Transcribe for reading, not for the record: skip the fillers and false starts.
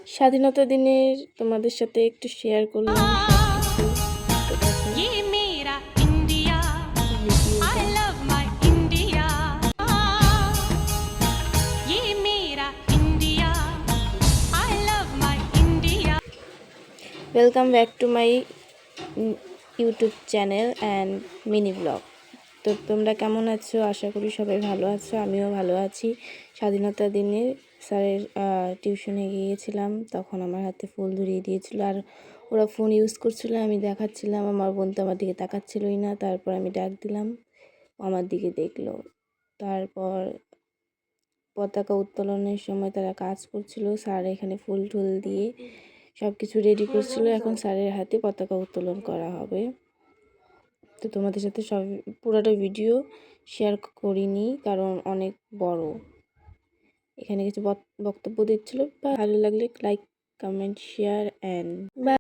স্বাধীনতা দিনের তোমাদের সাথে একটু শেয়ার করলাম সবকিছু। তো দেখো ये मेरा इंडिया ভিডিওটা। आई लव माय इंडिया ये मेरा India I love my India welcome back to my YouTube channel and mini blog. তো তোমরা কেমন আছো? আশা করি সবাই ভালো আছো, আমিও ভালো আছি। স্বাধীনতা দিনে স্যারের টিউশনে গিয়েছিলাম, তখন আমার হাতে ফুল ধরিয়ে দিয়েছিল, আর ওরা ফোন ইউজ করছিল, আমি দেখাচ্ছিলাম, আমার বোন তো আমার দিকে তাকাচ্ছিলই না। তারপর আমি ডাক দিলাম, আমার দিকে দেখলো। তারপর পতাকা উত্তোলনের সময় তারা কাজ করছিল, স্যার এখানে ফুল টুল দিয়ে সব কিছু রেডি করছিল। এখন স্যারের হাতে পতাকা উত্তোলন করা হবে। তো তোমাদের সাথে সব পুরোটা ভিডিও শেয়ার করিনি, কারণ অনেক বড়। এখানে কিছু বক্তব্য দিচ্ছিল। ভালো লাগলে লাইক, কমেন্ট, শেয়ার অ্যান্ড